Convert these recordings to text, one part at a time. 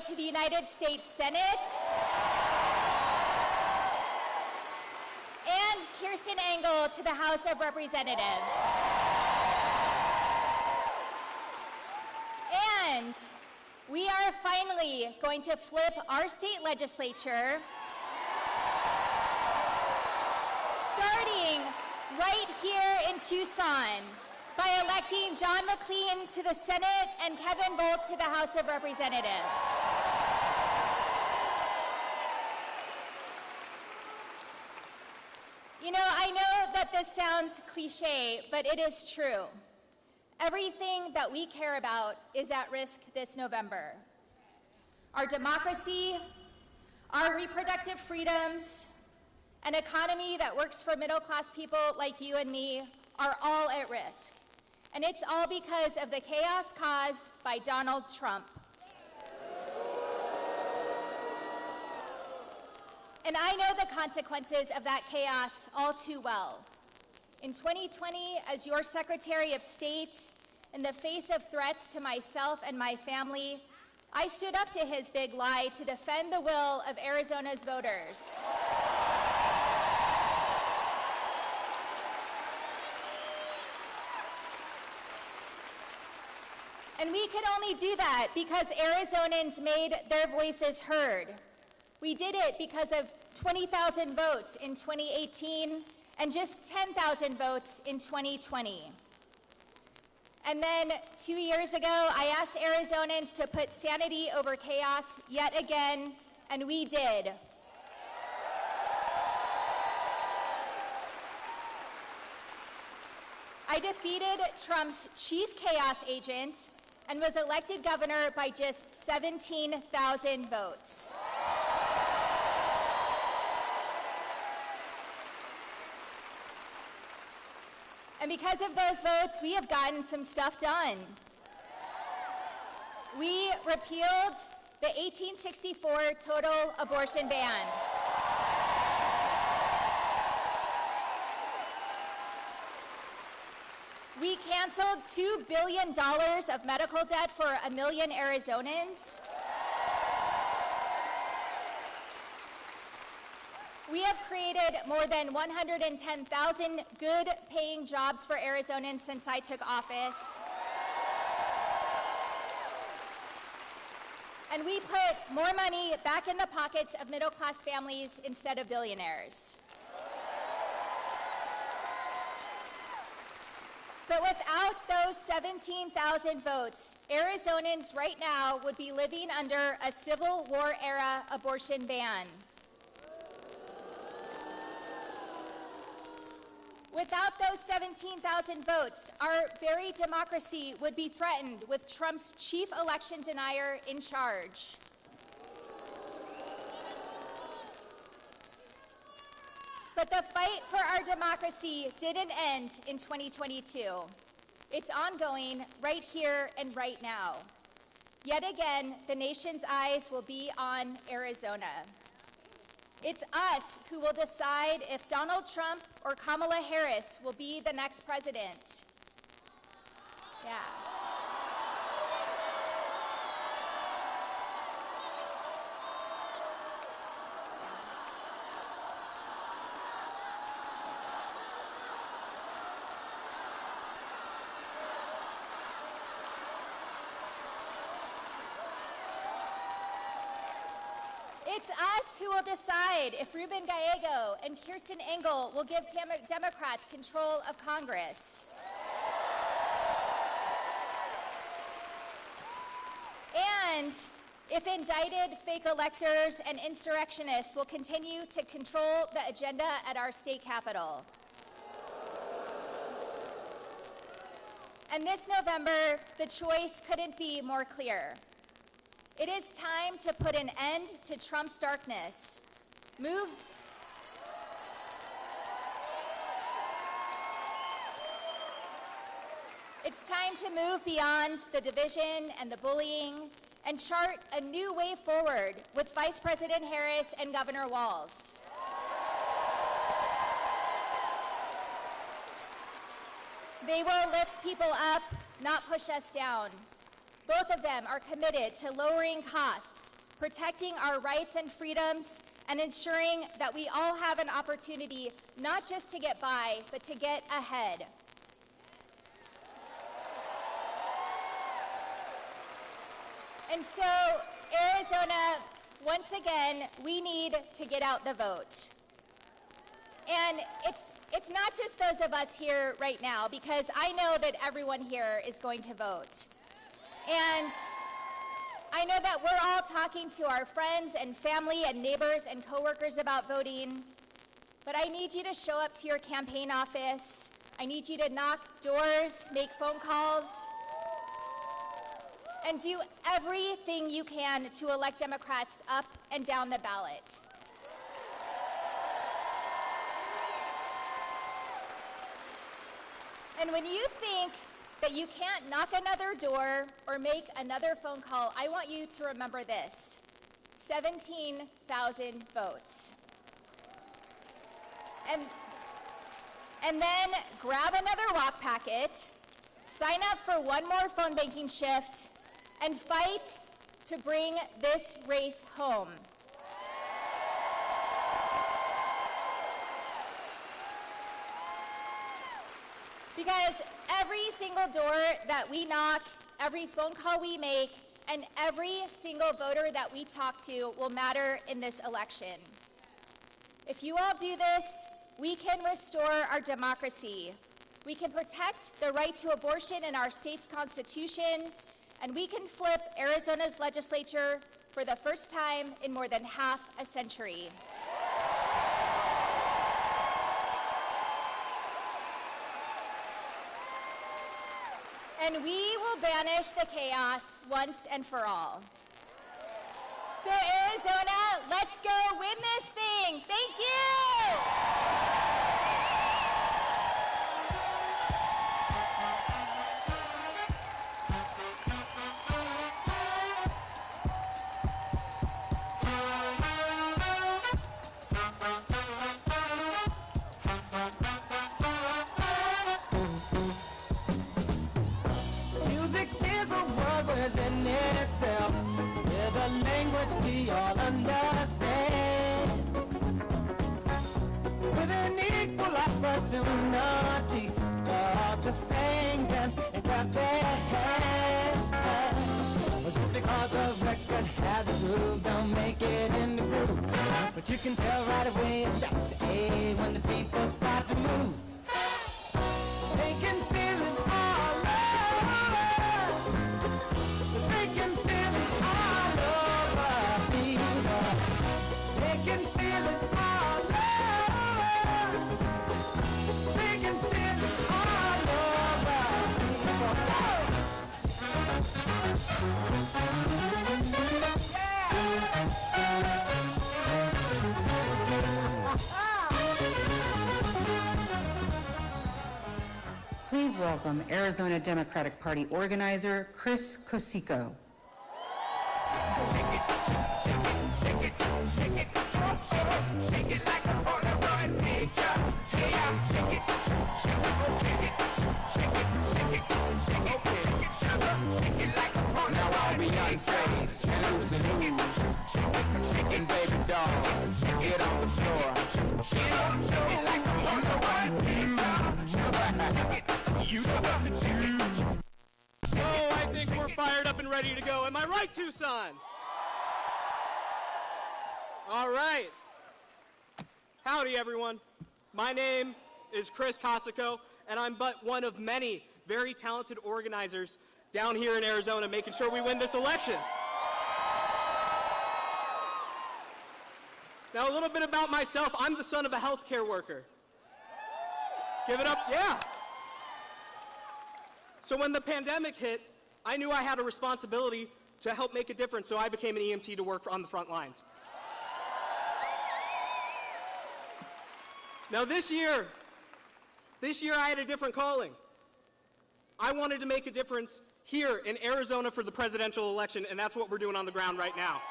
to the United States Senate, and Kirsten Engel to the House of Representatives. And we are finally going to flip our state legislature, starting right here in Tucson, by electing John McLean to the Senate and Kevin Volk to the House of Representatives. You know, I know that this sounds cliche, but it is true. Everything that we care about is at risk this November. Our democracy, our reproductive freedoms, an economy that works for middle-class people like you and me are all at risk. And it's all because of the chaos caused by Donald Trump. And I know the consequences of that chaos all too well. In 2020, as your Secretary of State, in the face of threats to myself and my family, I stood up to his big lie to defend the will of Arizona's voters. And we could only do that because Arizonans made their voices heard. We did it because of 20,000 votes in 2018 and just 10,000 votes in 2020. And then 2 years ago, I asked Arizonans to put sanity over chaos yet again, and we did. I defeated Trump's chief chaos agent and was elected governor by just 17,000 votes. And because of those votes, we have gotten some stuff done. We repealed the 1864 total abortion ban. We canceled $2 billion of medical debt for 1 million Arizonans. We have created more than 110,000 good-paying jobs for Arizonans since I took office. And we put more money back in the pockets of middle-class families instead of billionaires. But without those 17,000 votes, Arizonans right now would be living under a Civil War-era abortion ban. Without those 17,000 votes, our very democracy would be threatened with Trump's chief election denier in charge. But the fight for our democracy didn't end in 2022. It's ongoing right here and right now. Yet again, the nation's eyes will be on Arizona. It's us who will decide if Donald Trump or Kamala Harris will be the next president. Yeah. It's us who will decide if Ruben Gallego and Kirsten Engel will give Democrats control of Congress. And if indicted fake electors and insurrectionists will continue to control the agenda at our state capitol. And this November, the choice couldn't be more clear. It is time to put an end to Trump's darkness. It's time to move beyond the division and the bullying and chart a new way forward with Vice President Harris and Governor Walz. They will lift people up, not push us down. Both of them are committed to lowering costs, protecting our rights and freedoms, and ensuring that we all have an opportunity not just to get by, but to get ahead. And so, Arizona, once again, we need to get out the vote. And it's not just those of us here right now, because I know that everyone here is going to vote. And I know that we're all talking to our friends and family and neighbors and coworkers about voting, but I need you to show up to your campaign office. I need you to knock doors, make phone calls, and do everything you can to elect Democrats up and down the ballot. And when you think that you can't knock another door or make another phone call, I want you to remember this: 17,000 votes. And then grab another walk packet, sign up for one more phone banking shift, and fight to bring this race home. Because every single door that we knock, every phone call we make, and every single voter that we talk to will matter in this election. If you all do this, we can restore our democracy. We can protect the right to abortion in our state's constitution, and we can flip Arizona's legislature for the first time in more than half a century. And we will banish the chaos once and for all. So Arizona, let's go win this thing. Thank you! Within itself, with a language we all understand, with an equal opportunity to sing, dance, and clap their hands. But just because the record has a groove, don't make it in the groove. But you can tell right away it's Dr. A when the people start to move. They can feel it all over. They can feel it all over, fever. They can feel it all over. They can feel it all over, Please welcome Arizona Democratic Party organizer Chris Cosico. Shake it, shake it, shake it, shake it, shake it like a Polaroid picture. Shake it, shake it, shake it, shake it, shake it, shake it, shake it, shake it like a Polaroid. Now all Beyonce's and Lucy Lou's, shaking baby dolls, get on the floor, get on the floor like a Polaroid picture. You know what to do. Oh, I think we're fired up and ready to go. Am I right, Tucson? All right. Howdy, everyone. My name is Chris Cosico, and I'm but one of many very talented organizers down here in Arizona making sure we win this election. Now, a little bit about myself. I'm the son of a healthcare worker. Give it up. Yeah. So when the pandemic hit, I knew I had a responsibility to help make a difference, so I became an EMT to work on the front lines. Now this year I had a different calling. I wanted to make a difference here in Arizona for the presidential election, and that's what we're doing on the ground right now.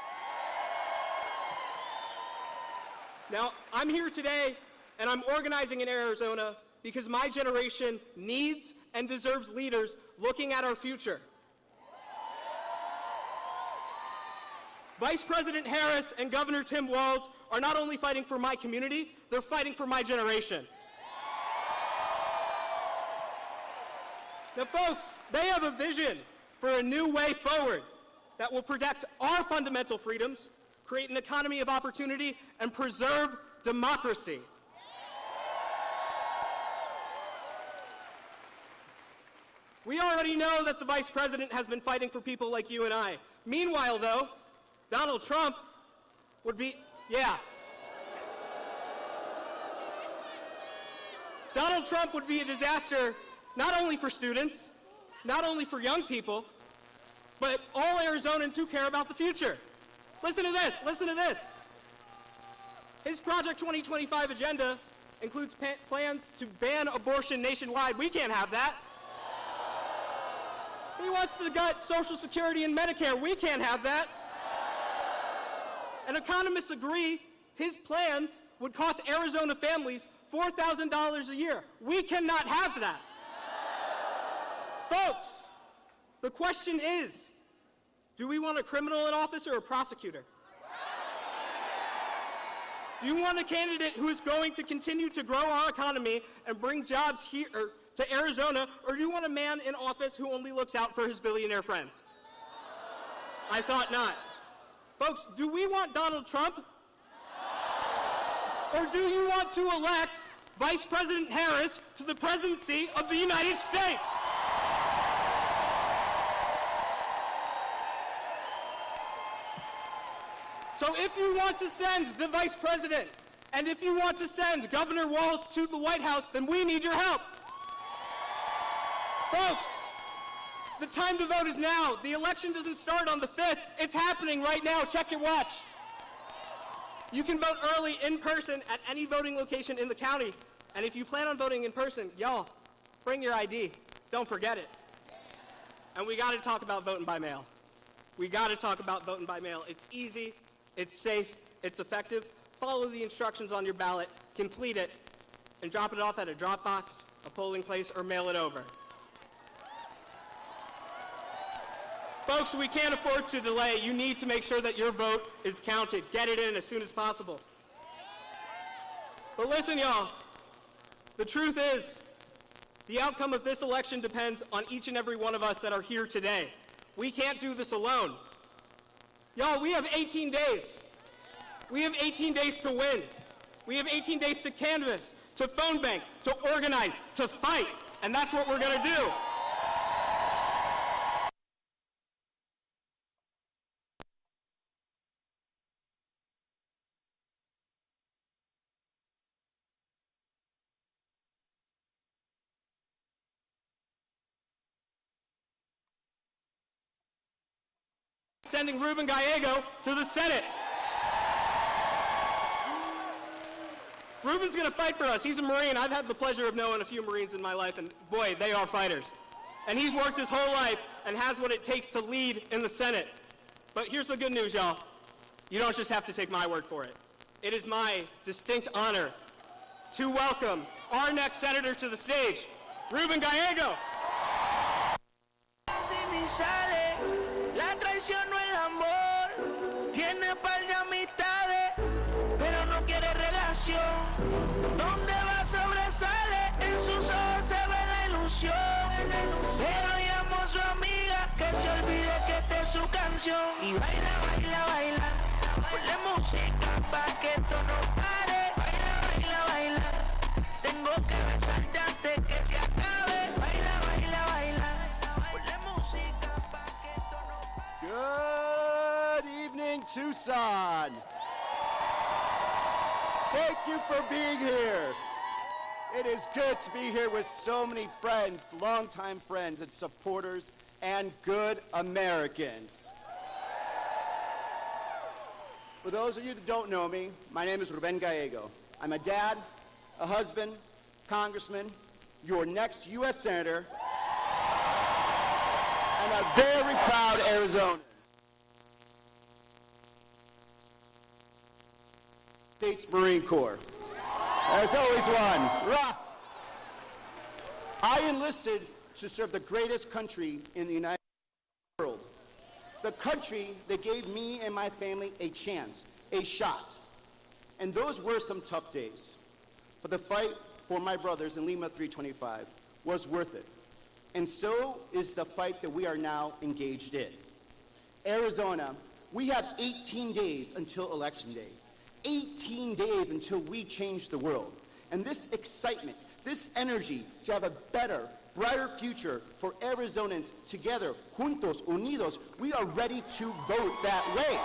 Now, I'm here today, and I'm organizing in Arizona because my generation needs and deserves leaders looking at our future. Vice President Harris and Governor Tim Walz are not only fighting for my community, they're fighting for my generation. Now, folks, they have a vision for a new way forward that will protect our fundamental freedoms, create an economy of opportunity, and preserve democracy. We already know that the Vice President has been fighting for people like you and I. Meanwhile, though, Donald Trump would be, Donald Trump would be a disaster not only for students, not only for young people, but all Arizonans who care about the future. Listen to this, listen to this. His Project 2025 agenda includes plans to ban abortion nationwide. We can't have that. He wants to gut Social Security and Medicare. We can't have that. And economists agree his plans would cost Arizona families $4,000 a year. We cannot have that. Folks, the question is, do we want a criminal in office or a prosecutor? Do you want a candidate who is going to continue to grow our economy and bring jobs here to Arizona, or do you want a man in office who only looks out for his billionaire friends? I thought not. Folks, do we want Donald Trump? Or do you want to elect Vice President Harris to the presidency of the United States? So if you want to send the Vice President, and if you want to send Governor Walz to the White House, then we need your help. Folks, the time to vote is now. The election doesn't start on the 5th. It's happening right now. Check your watch. You can vote early in person at any voting location in the county. And if you plan on voting in person, y'all, bring your ID. Don't forget it. And we got to talk about voting by mail. We got to talk about voting by mail. It's easy, it's safe, it's effective. Follow the instructions on your ballot, complete it, and drop it off at a drop box, a polling place, or mail it over. Folks, we can't afford to delay. You need to make sure that your vote is counted. Get it in as soon as possible. But listen, y'all, the truth is, the outcome of this election depends on each and every one of us that are here today. We can't do this alone. Y'all, we have 18 days. We have 18 days to win. We have 18 days to canvass, to phone bank, to organize, to fight, and that's what we're going to do. Sending Ruben Gallego to the Senate. Ruben's going to fight for us. He's a Marine. I've had the pleasure of knowing a few Marines in my life, and boy, they are fighters. And he's worked his whole life and has what it takes to lead in the Senate. But here's the good news, y'all. You don't just have to take my word for it. It is my distinct honor to welcome our next senator to the stage, Ruben Gallego. La traición no es amor, tiene par de amistades, pero no quiere relación. Donde va sobresale, en sus ojos se ve la ilusión. Pero llamo a su amiga que se olvide que esta es su canción. Y baila, baila, baila, ponle música pa' que esto no pare. Baila, baila, baila, tengo que besarte antes que se acabe. Baila, baila, baila, ponle música pa' que esto no pare. Good evening, Tucson. Thank you for being here. It is good to be here with so many friends, longtime friends and supporters, and good Americans. For those of you that don't know me, my name is Ruben Gallego. I'm a dad, a husband, congressman, your next U.S. Senator, and a very proud Arizonan. States Marine Corps. There's always one. Rah! I enlisted to serve the greatest country in the United world, the country that gave me and my family a chance, a shot. And those were some tough days. But the fight for my brothers in Lima 325 was worth it. And so is the fight that we are now engaged in. Arizona, we have 18 days until Election Day. 18 days until we change the world. And this excitement, this energy to have a better, brighter future for Arizonans together, juntos, unidos, we are ready to vote that way.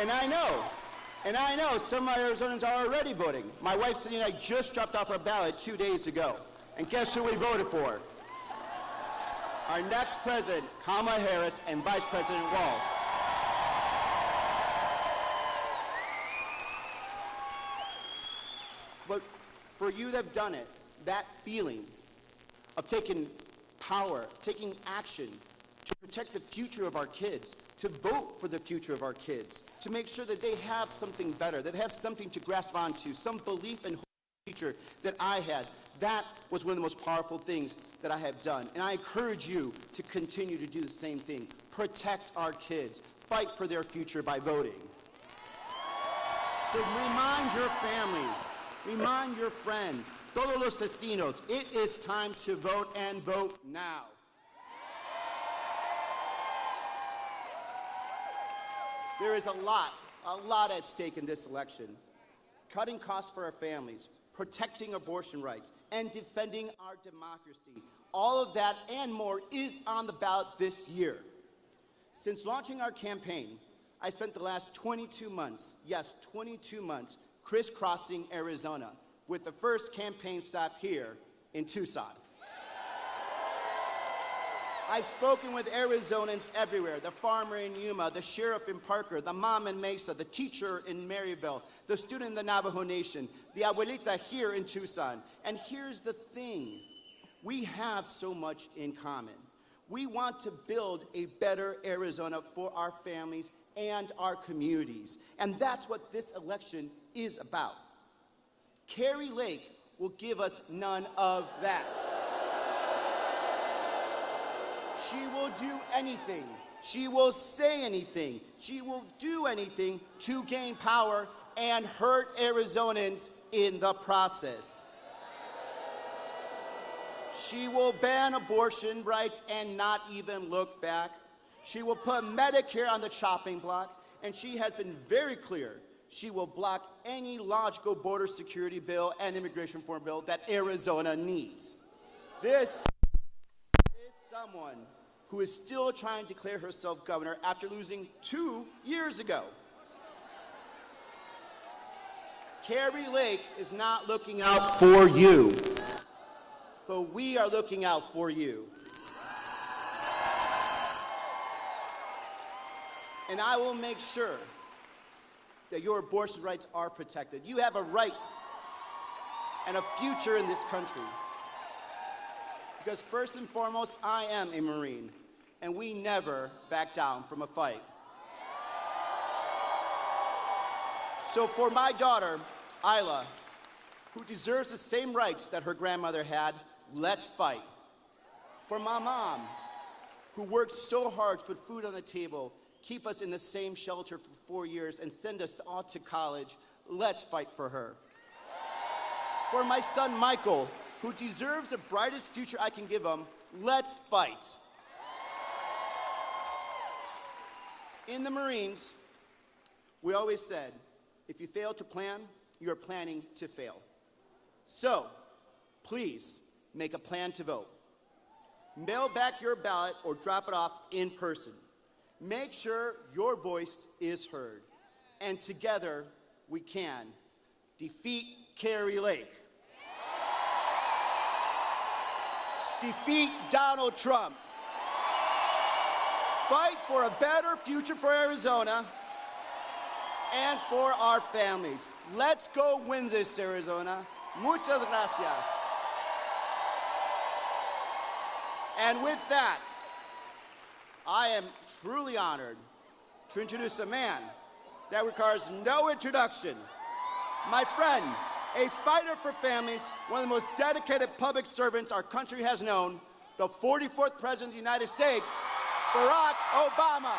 And I know some Arizonans are already voting. My wife Cindy and I just dropped off our ballot 2 days ago. And guess who we voted for? Our next president, Kamala Harris, and Vice President Walz. But for you that have done it, that feeling of taking power, taking action to protect the future of our kids, to vote for the future of our kids, to make sure that they have something better, that they have something to grasp onto, some belief and hope in the future that I had. That was one of the most powerful things that I have done. And I encourage you to continue to do the same thing. Protect our kids. Fight for their future by voting. So remind your family, remind your friends, todos los vecinos, it is time to vote and vote now. There is a lot at stake in this election. Cutting costs for our families, protecting abortion rights, and defending our democracy. All of that and more is on the ballot this year. Since launching our campaign, I spent the last 22 months, yes, 22 months, crisscrossing Arizona, with the first campaign stop here in Tucson. I've spoken with Arizonans everywhere, the farmer in Yuma, the sheriff in Parker, the mom in Mesa, the teacher in Maryville, the student in the Navajo Nation, the abuelita here in Tucson. And here's the thing, we have so much in common. We want to build a better Arizona for our families and our communities. And that's what this election is about. Kari Lake will give us none of that. She will do anything. She will say anything. She will do anything to gain power and hurt Arizonans in the process. She will ban abortion rights and not even look back. She will put Medicare on the chopping block, and she has been very clear. She will block any logical border security bill and immigration reform bill that Arizona needs. This is someone who is still trying to declare herself governor after losing 2 years ago. Kari Lake is not looking out for you, but we are looking out for you. And I will make sure that your abortion rights are protected. You have a right and a future in this country. Because first and foremost, I am a Marine, and we never back down from a fight. So for my daughter, Isla, who deserves the same rights that her grandmother had, let's fight. For my mom, who worked so hard to put food on the table, keep us in the same shelter for 4 years, and send us all to college, let's fight for her. For my son, Michael, who deserves the brightest future I can give him, let's fight. In the Marines, we always said, if you fail to plan, you're planning to fail. So, please, make a plan to vote. Mail back your ballot or drop it off in person. Make sure your voice is heard. And together, we can defeat Kari Lake. Defeat Donald Trump. Fight for a better future for Arizona and for our families. Let's go win this, Arizona. Muchas gracias. And with that, I am truly honored to introduce a man that requires no introduction. My friend, a fighter for families, one of the most dedicated public servants our country has known, the 44th President of the United States, Barack Obama.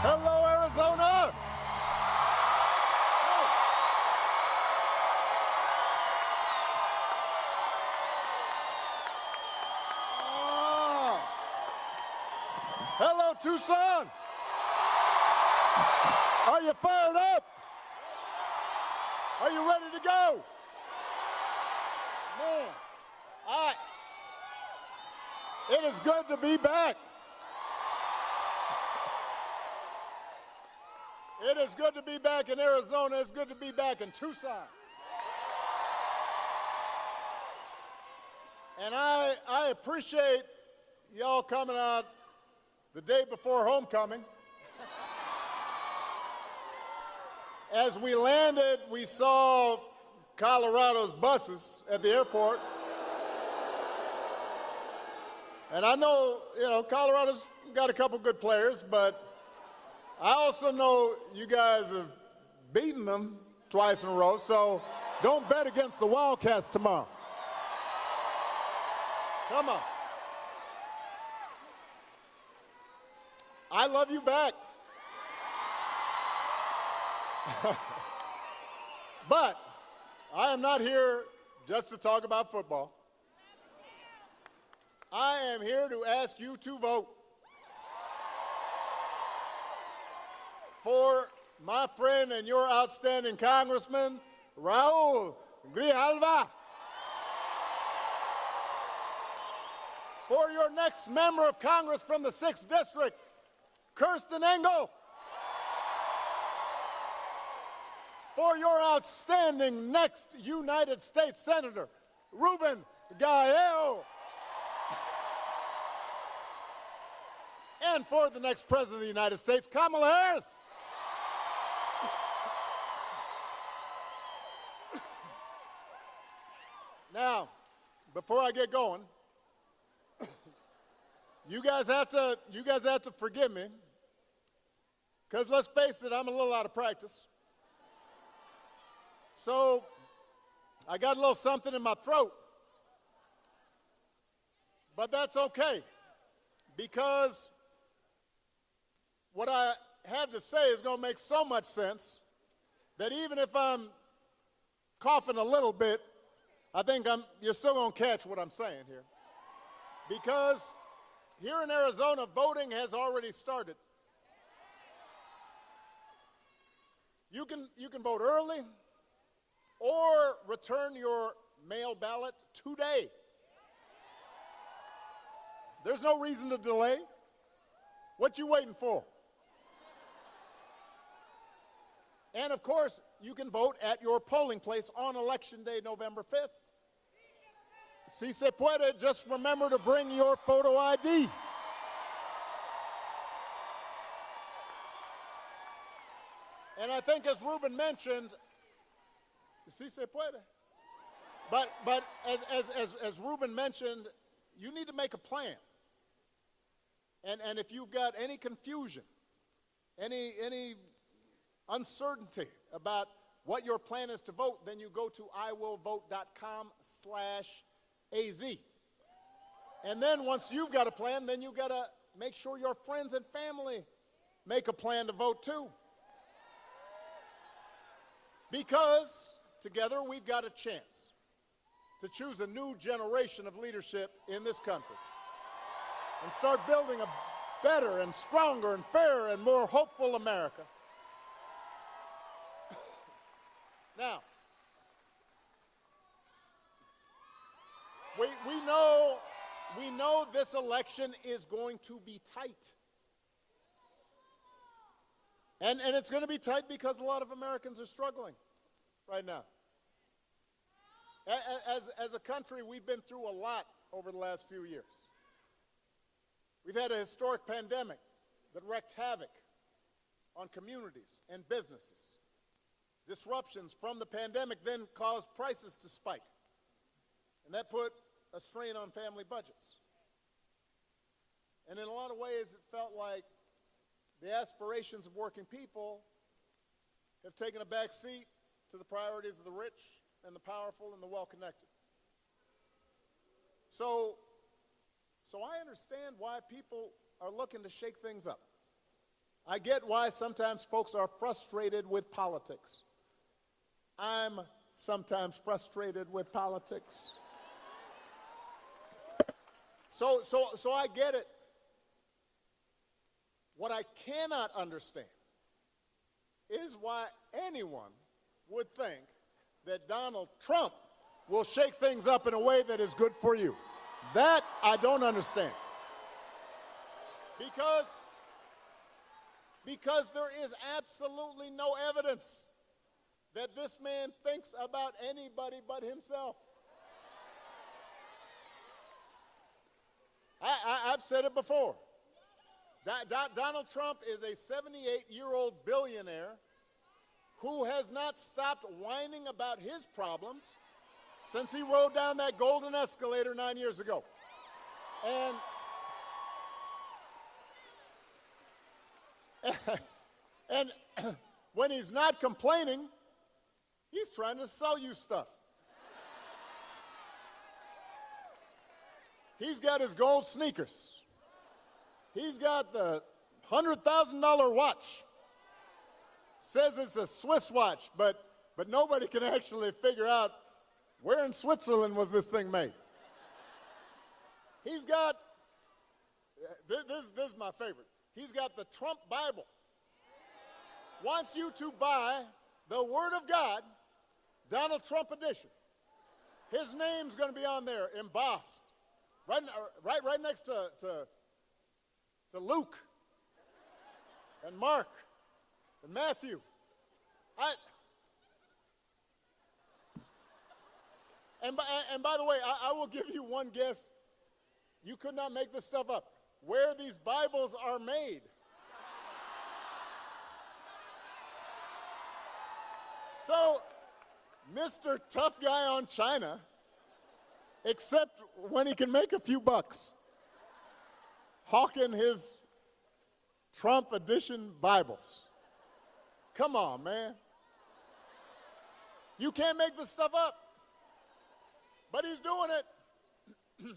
Hello, Arizona! Oh. Hello, Tucson! Are you fired up? Are you ready to go? Man, it is good to be back. It is good to be back in Arizona. It's good to be back in Tucson. And I appreciate y'all coming out the day before homecoming. As we landed, we saw Colorado's buses at the airport. And I know, Colorado's got a couple good players, but I also know you guys have beaten them twice in a row, so don't bet against the Wildcats tomorrow. Come on. I love you back. But I am not here just to talk about football. I am here to ask you to vote for my friend and your outstanding Congressman, Raul Grijalva. For your next member of Congress from the 6th District, Kirsten Engel. For your outstanding next United States Senator, Ruben Gallego. And for the next President of the United States, Kamala Harris. Now, before I get going, you guys have to forgive me, because let's face it, I'm a little out of practice. So I got a little something in my throat. But that's okay, because what I have to say is going to make so much sense that even if I'm coughing a little bit, I think you're still going to catch what I'm saying here. Because here in Arizona, voting has already started. You can vote early or return your mail ballot today. There's no reason to delay. What you waiting for? And of course, you can vote at your polling place on Election Day, November 5th. Si se puede, just remember to bring your photo ID. And I think as Ruben mentioned, si se puede. But as Ruben mentioned, you need to make a plan. And if you've got any confusion, any uncertainty about what your plan is to vote, then you go to iwillvote.com/AZ. And then once you've got a plan, then you've got to make sure your friends and family make a plan to vote too. Because together we've got a chance to choose a new generation of leadership in this country and start building a better and stronger and fairer and more hopeful America. Now, we know this election is going to be tight. And it's going to be tight because a lot of Americans are struggling right now. As a country, we've been through a lot over the last few years. We've had a historic pandemic that wreaked havoc on communities and businesses. Disruptions from the pandemic then caused prices to spike, and that put a strain on family budgets. And in a lot of ways, it felt like the aspirations of working people have taken a back seat to the priorities of the rich and the powerful and the well-connected. So I understand why people are looking to shake things up. I get why sometimes folks are frustrated with politics. I'm sometimes frustrated with politics. So I get it. What I cannot understand is why anyone would think that Donald Trump will shake things up in a way that is good for you. That I don't understand. Because there is absolutely no evidence that this man thinks about anybody but himself. I've said it before. Donald Trump is a 78-year-old billionaire who has not stopped whining about his problems since he rode down that golden escalator 9 years ago. And when he's not complaining, he's trying to sell you stuff. He's got his gold sneakers. He's got the $100,000 watch. Says it's a Swiss watch, but nobody can actually figure out where in Switzerland was this thing made. He's got, this is my favorite. He's got the Trump Bible. Wants you to buy the Word of God, Donald Trump edition. His name's going to be on there, embossed, right next to Luke and Mark and Matthew. And by the way, I will give you one guess. You could not make this stuff up. Where these Bibles are made. So, Mr. Tough Guy on China, except when he can make a few bucks, hawking his Trump edition Bibles. Come on, man. You can't make this stuff up. But he's doing it.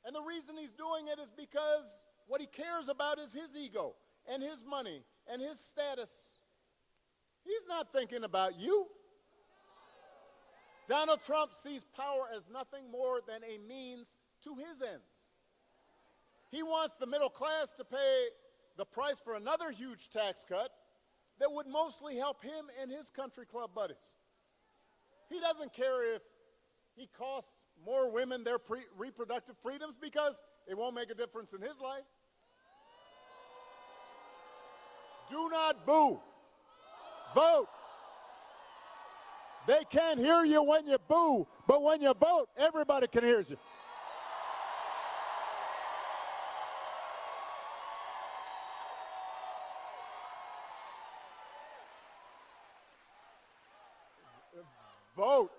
And the reason he's doing it is because what he cares about is his ego and his money and his status. He's not thinking about you. Donald Trump sees power as nothing more than a means to his ends. He wants the middle class to pay the price for another huge tax cut that would mostly help him and his country club buddies. He doesn't care if he costs more women their reproductive freedoms because it won't make a difference in his life. Do not boo. Vote. They can't hear you when you boo, but when you vote, everybody can hear you. Vote.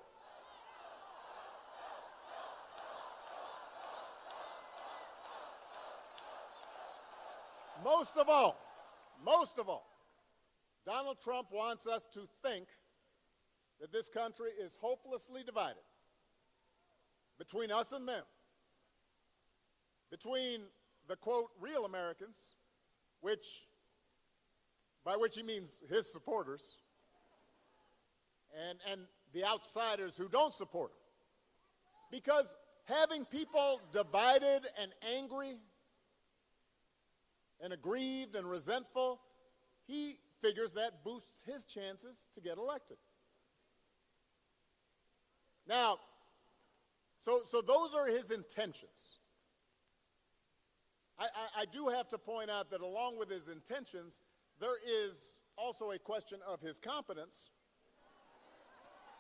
Most of all, Donald Trump wants us to think that this country is hopelessly divided between us and them, between the, quote, real Americans, by which he means his supporters, and the outsiders who don't support him. Because having people divided and angry and aggrieved and resentful, he figures that boosts his chances to get elected. Now, so those are his intentions. I do have to point out that along with his intentions, there is also a question of his competence.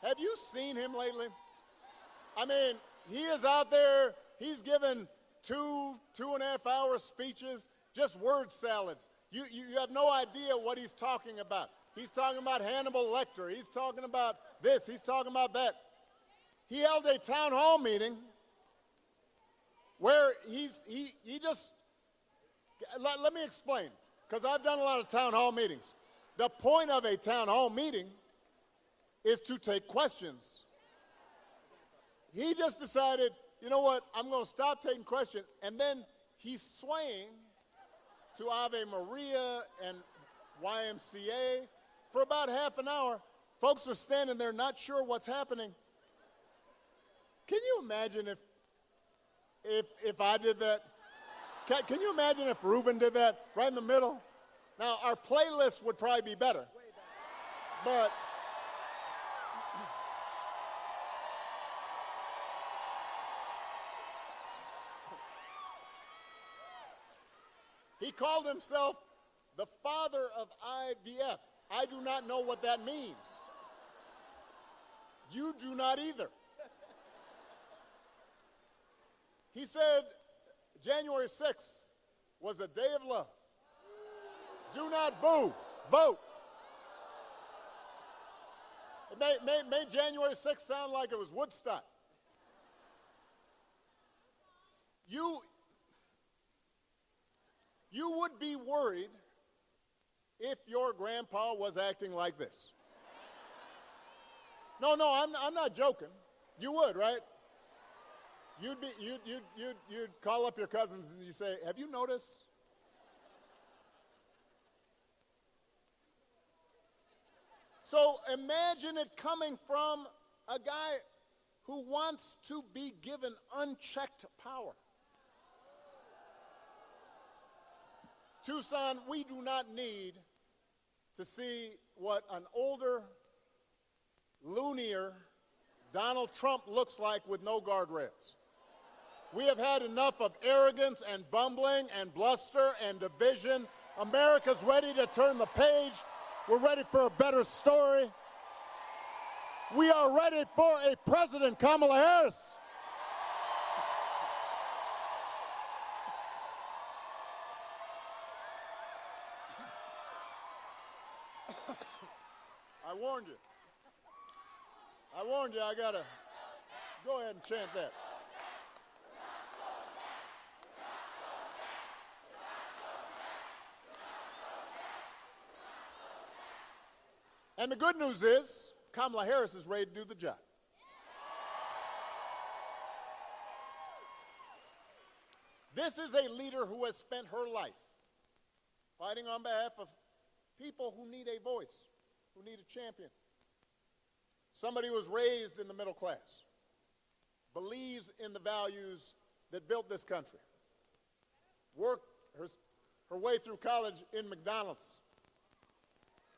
Have you seen him lately? I mean, he is out there, he's given 2.5 hour speeches, just word salads. You have no idea what he's talking about. He's talking about Hannibal Lecter. He's talking about this. He's talking about that. He held a town hall meeting where he just, let me explain, because I've done a lot of town hall meetings. The point of a town hall meeting is to take questions. He just decided, you know what, I'm going to stop taking questions, and then he's swaying to Ave Maria and YMCA for about half an hour. Folks are standing there not sure what's happening. Can you imagine if I did that? Can you imagine if Ruben did that right in the middle? Now, our playlist would probably be better, but he called himself the father of IVF. I do not know what that means. You do not either. He said January 6th was a day of love. Do not boo, vote. It made January 6th sound like it was Woodstock. You would be worried if your grandpa was acting like this. No, I'm not joking. You would, right? You'd call up your cousins and you say, have you noticed? So imagine it coming from a guy who wants to be given unchecked power. Tucson, we do not need to see what an older, loonier Donald Trump looks like with no guardrails. We have had enough of arrogance and bumbling and bluster and division. America's ready to turn the page. We're ready for a better story. We are ready for a President Kamala Harris. I warned you. I gotta go ahead and chant that. And the good news is, Kamala Harris is ready to do the job. This is a leader who has spent her life fighting on behalf of people who need a voice, who need a champion. Somebody who was raised in the middle class, believes in the values that built this country, worked her way through college in McDonald's,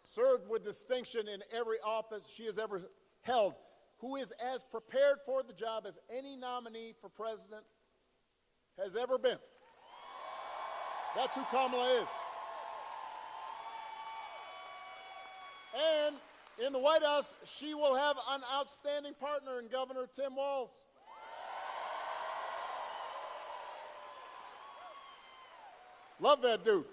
served with distinction in every office she has ever held, who is as prepared for the job as any nominee for president has ever been. That's who Kamala is. And in the White House, she will have an outstanding partner in Governor Tim Walz. Love that dude.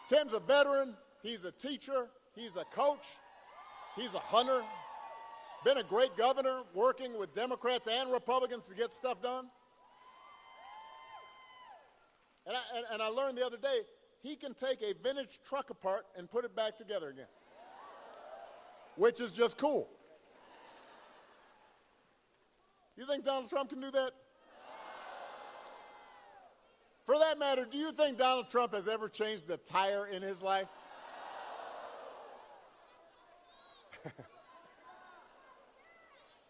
Tim's a veteran. He's a teacher. He's a coach. He's a hunter. Been a great governor, working with Democrats and Republicans to get stuff done. And I learned the other day, he can take a vintage truck apart and put it back together again, which is just cool. You think Donald Trump can do that? For that matter, do you think Donald Trump has ever changed a tire in his life?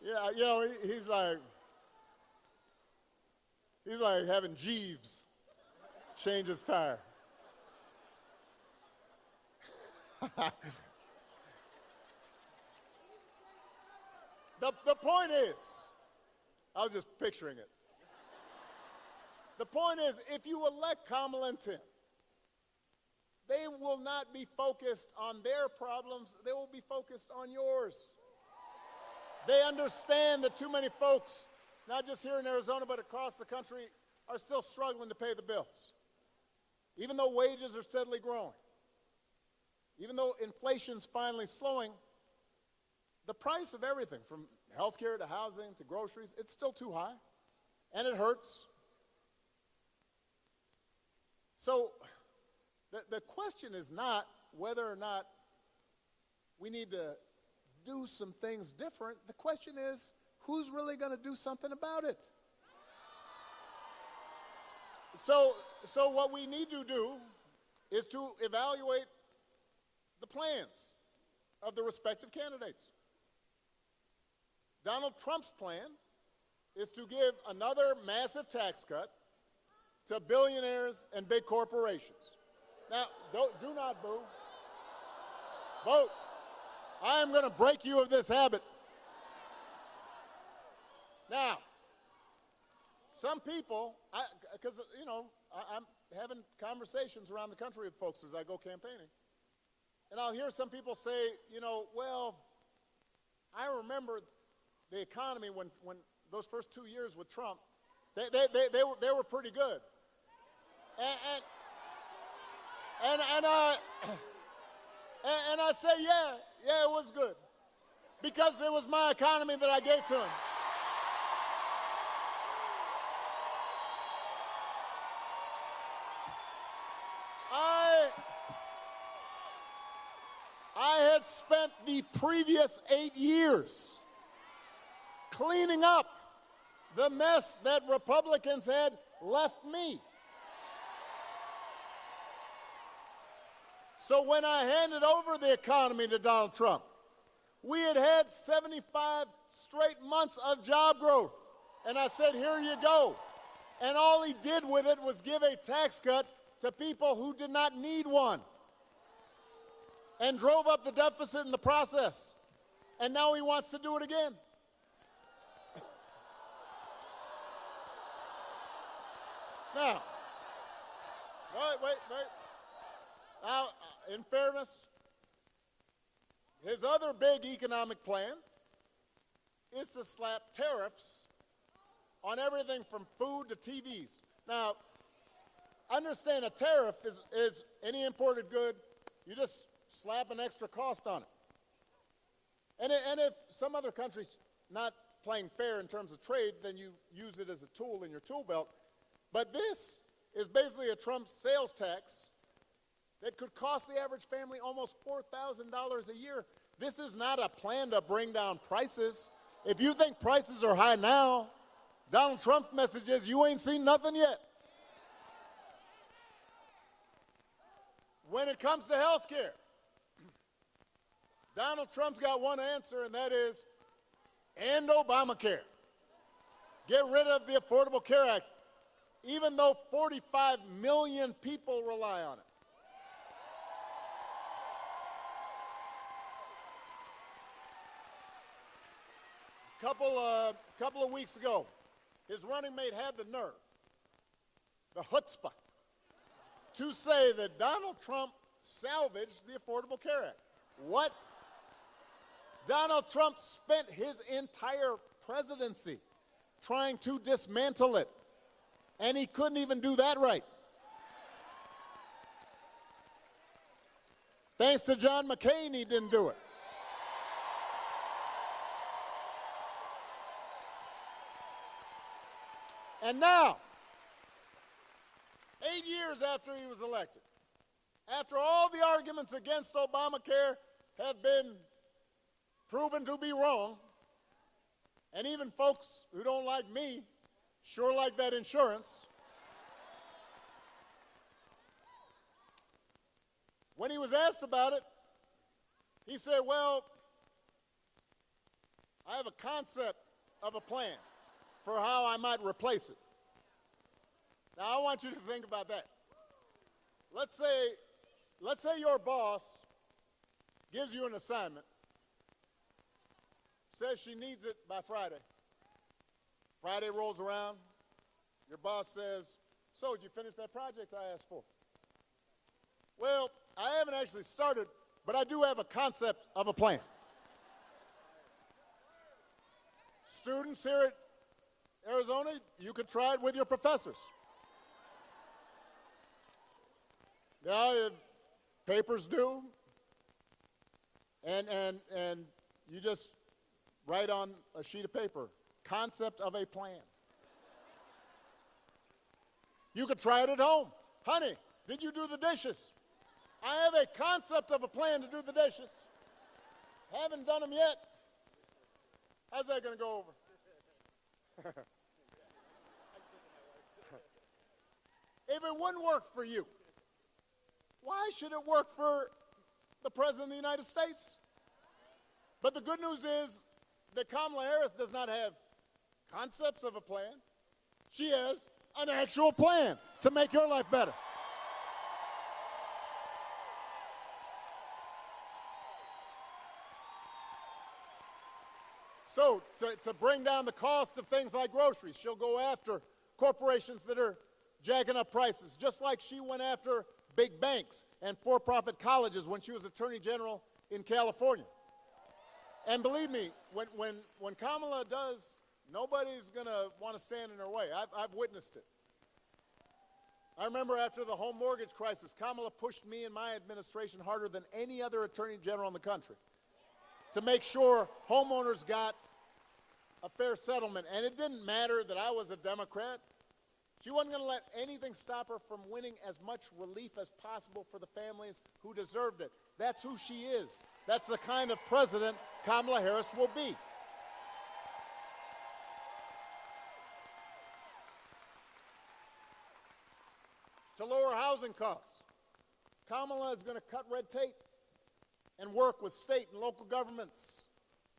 Yeah, you know, he's like having Jeeves change his tire. The point is, I was just picturing it. The point is, if you elect Kamala and Tim, they will not be focused on their problems, they will be focused on yours. They understand that too many folks, not just here in Arizona, but across the country, are still struggling to pay the bills. Even though wages are steadily growing, even though inflation's finally slowing, the price of everything, from healthcare to housing to groceries, it's still too high, and it hurts. So the question is not whether or not we need to do some things different. The question is, who's really going to do something about it? So what we need to do is to evaluate the plans of the respective candidates. Donald Trump's plan is to give another massive tax cut to billionaires and big corporations. Now, do not boo. Vote. I am going to break you of this habit. Now, some people, because, I'm having conversations around the country with folks as I go campaigning, and I'll hear some people say, well, I remember the economy when those first 2 years with Trump, they were pretty good. And I say, yeah, it was good. Because it was my economy that I gave to him. I had spent the previous 8 years cleaning up the mess that Republicans had left me. So when I handed over the economy to Donald Trump, we had had 75 straight months of job growth. And I said, here you go. And all he did with it was give a tax cut to people who did not need one. And drove up the deficit in the process. And now he wants to do it again. Now, wait. Now, in fairness, his other big economic plan is to slap tariffs on everything from food to TVs. Now, understand a tariff is any imported good, you just slap an extra cost on it. And if some other country's not playing fair in terms of trade, then you use it as a tool in your tool belt. But this is basically a Trump sales tax that could cost the average family almost $4,000 a year. This is not a plan to bring down prices. If you think prices are high now, Donald Trump's message is you ain't seen nothing yet. When it comes to health care, Donald Trump's got one answer, and that is end Obamacare. Get rid of the Affordable Care Act, even though 45 million people rely on it. Couple of weeks ago, his running mate had the nerve, the chutzpah, to say that Donald Trump salvaged the Affordable Care Act. What? Donald Trump spent his entire presidency trying to dismantle it, and he couldn't even do that right. Thanks to John McCain, he didn't do it. And now, 8 years after he was elected, after all the arguments against Obamacare have been proven to be wrong, and even folks who don't like me sure like that insurance, when he was asked about it, he said, well, I have a concept of a plan for how I might replace it. Now, I want you to think about that. Let's say your boss gives you an assignment, says she needs it by Friday. Friday rolls around, your boss says, so, did you finish that project I asked for? Well, I haven't actually started, but I do have a concept of a plan. Students here at Arizona, you could try it with your professors. Yeah, papers due, and you just write on a sheet of paper, concept of a plan. You could try it at home. Honey, did you do the dishes? I have a concept of a plan to do the dishes. Haven't done them yet. How's that going to go over? If it wouldn't work for you, why should it work for the President of the United States? But the good news is that Kamala Harris does not have concepts of a plan. She has an actual plan to make your life better. So, to bring down the cost of things like groceries, she'll go after corporations that are jacking up prices, just like she went after big banks and for-profit colleges when she was Attorney General in California. And believe me, when Kamala does, nobody's going to want to stand in her way. I've witnessed it. I remember after the home mortgage crisis, Kamala pushed me and my administration harder than any other Attorney General in the country to make sure homeowners got a fair settlement. And it didn't matter that I was a Democrat. She wasn't going to let anything stop her from winning as much relief as possible for the families who deserved it. That's who she is. That's the kind of president Kamala Harris will be. To lower housing costs, Kamala is going to cut red tape and work with state and local governments,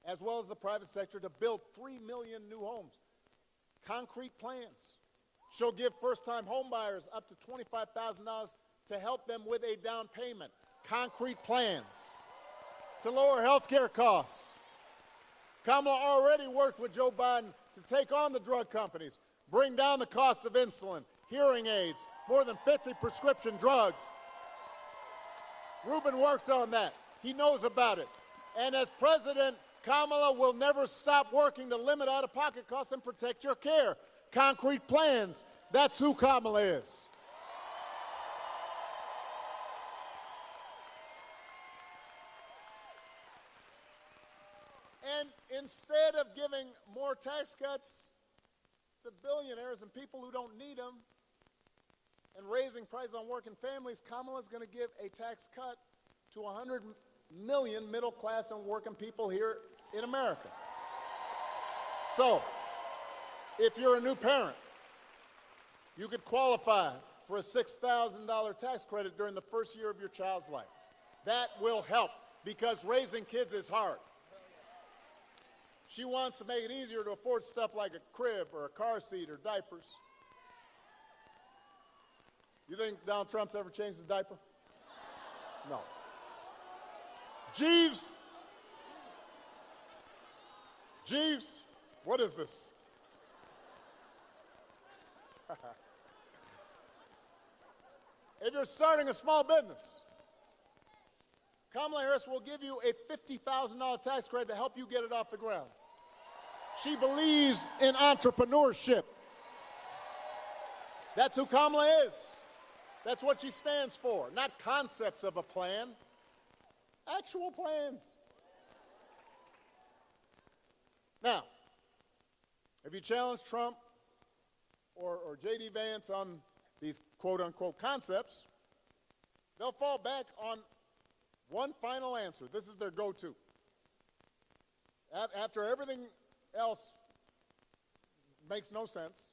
as well as the private sector, to build 3 million new homes. Concrete plans. She'll give first-time home buyers up to $25,000 to help them with a down payment. Concrete plans. To lower health care costs. Kamala already worked with Joe Biden to take on the drug companies, bring down the cost of insulin, hearing aids, more than 50 prescription drugs. Ruben worked on that. He knows about it. And as president, Kamala will never stop working to limit out-of-pocket costs and protect your care. Concrete plans. That's who Kamala is. And instead of giving more tax cuts to billionaires and people who don't need them and raising prices on working families, Kamala's going to give a tax cut to 100 million middle-class and working people here in America. So, if you're a new parent, you could qualify for a $6,000 tax credit during the first year of your child's life. That will help, because raising kids is hard. She wants to make it easier to afford stuff like a crib or a car seat or diapers. You think Donald Trump's ever changed the diaper? No. Jeeves, what is this? If you're starting a small business, Kamala Harris will give you a $50,000 tax credit to help you get it off the ground. She believes in entrepreneurship. That's who Kamala is. That's what she stands for, not concepts of a plan, actual plans. Now, if you challenge Trump or J.D. Vance on these quote-unquote concepts, they'll fall back on one final answer. This is their go-to. After everything else makes no sense,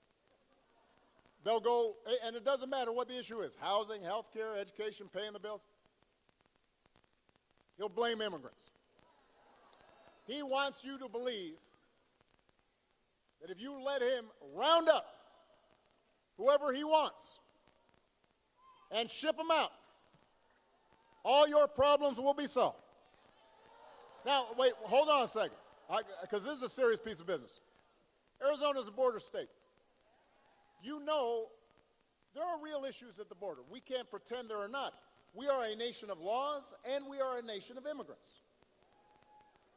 they'll go, and it doesn't matter what the issue is, housing, health care, education, paying the bills. He'll blame immigrants. He wants you to believe that if you let him round up whoever he wants and ship them out, all your problems will be solved. Now, wait, hold on a second, because this is a serious piece of business. Arizona is a border state. You know there are real issues at the border. We can't pretend there are not. We are a nation of laws, and we are a nation of immigrants.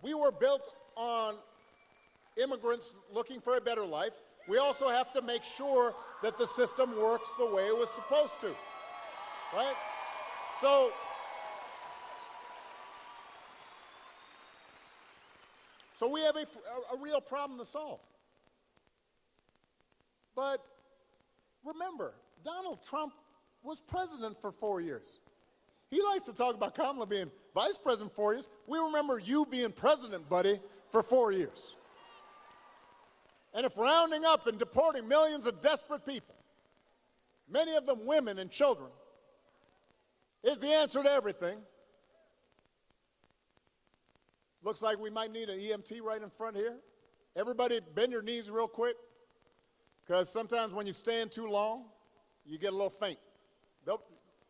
We were built on immigrants looking for a better life, we also have to make sure that the system works the way it was supposed to, right? So we have a real problem to solve. But remember, Donald Trump was president for 4 years. He likes to talk about Kamala being vice president 4 years. We remember you being president, buddy, for 4 years. And if rounding up and deporting millions of desperate people, many of them women and children, is the answer to everything, looks like we might need an EMT right in front here. Everybody bend your knees real quick, because sometimes when you stand too long, you get a little faint.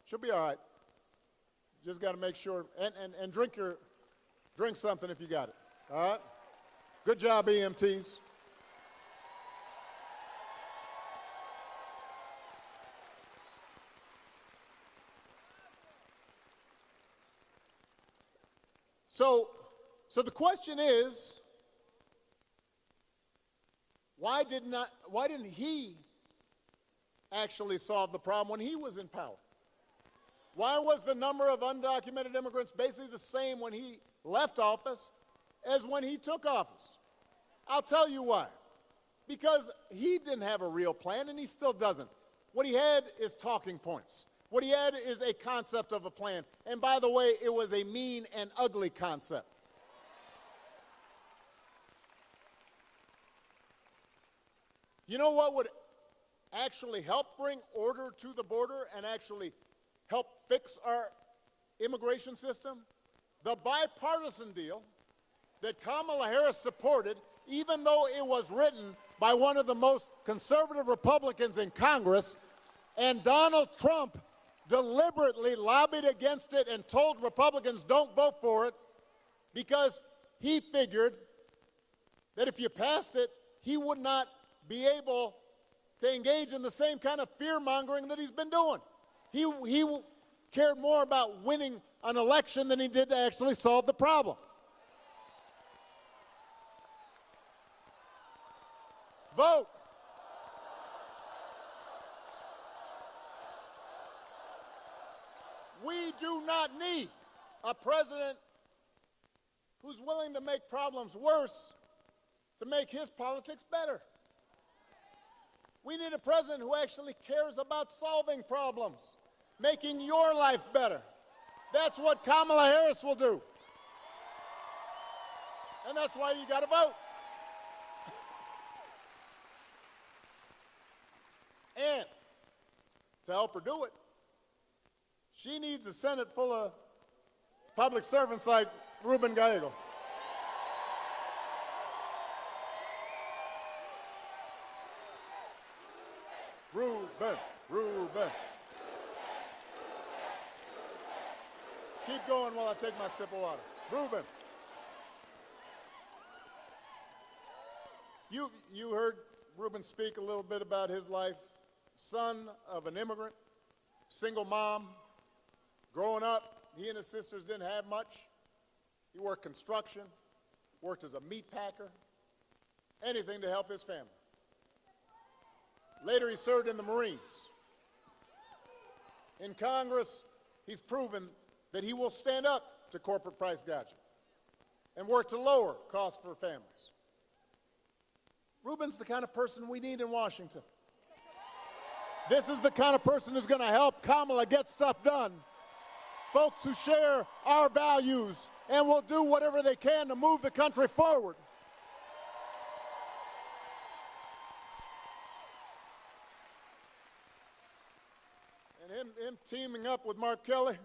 She'll be all right. Just got to make sure, and drink something if you got it, all right? Good job, EMTs. So the question is, why didn't he actually solve the problem when he was in power? Why was the number of undocumented immigrants basically the same when he left office as when he took office? I'll tell you why. Because he didn't have a real plan, and he still doesn't. What he had is talking points. What he had is a concept of a plan. And by the way, it was a mean and ugly concept. You know what would actually help bring order to the border and actually help fix our immigration system? The bipartisan deal that Kamala Harris supported, even though it was written by one of the most conservative Republicans in Congress, and Donald Trump deliberately lobbied against it and told Republicans don't vote for it because he figured that if you passed it, he would not be able to engage in the same kind of fear-mongering that he's been doing. He cared more about winning an election than he did to actually solve the problem. Vote. We do not need a president who's willing to make problems worse to make his politics better. We need a president who actually cares about solving problems, making your life better. That's what Kamala Harris will do. And that's why you got to vote. And to help her do it, she needs a Senate full of public servants like Ruben Gallego. Ruben. Keep going while I take my sip of water. Ruben. You heard Ruben speak a little bit about his life. Son of an immigrant, single mom. Growing up, he and his sisters didn't have much. He worked construction, worked as a meat packer, anything to help his family. Later, he served in the Marines. In Congress, he's proven that he will stand up to corporate price gouging and work to lower costs for families. Ruben's the kind of person we need in Washington. This is the kind of person who's going to help Kamala get stuff done. Folks who share our values and will do whatever they can to move the country forward. And him teaming up with Mark Kelly,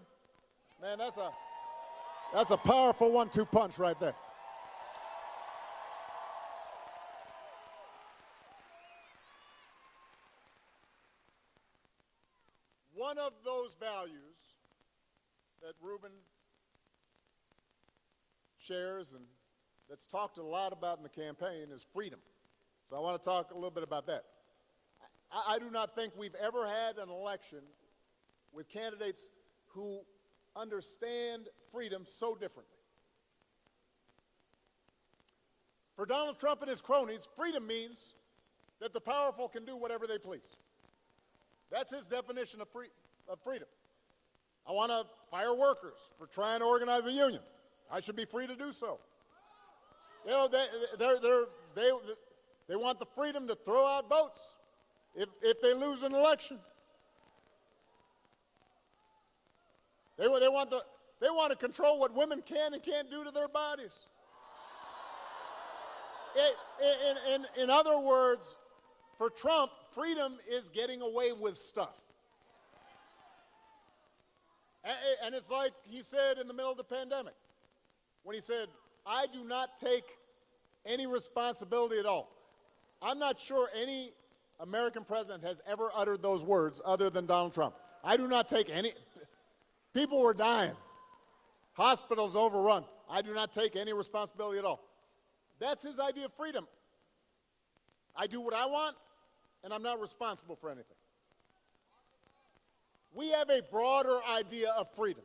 man, that's a powerful 1-2 punch right there. One of those values that Ruben shares and that's talked a lot about in the campaign is freedom. So I want to talk a little bit about that. I do not think we've ever had an election with candidates who understand freedom so differently. For Donald Trump and his cronies, freedom means that the powerful can do whatever they please. That's his definition of freedom. I want to fire workers for trying to organize a union. I should be free to do so. You know, they want the freedom to throw out votes if they lose an election. They want to control what women can and can't do to their bodies. In other words, for Trump, freedom is getting away with stuff. And it's like he said in the middle of the pandemic, when he said, I do not take any responsibility at all. I'm not sure any American president has ever uttered those words other than Donald Trump. I do not take any. People were dying. Hospitals overrun. I do not take any responsibility at all. That's his idea of freedom. I do what I want, and I'm not responsible for anything. We have a broader idea of freedom.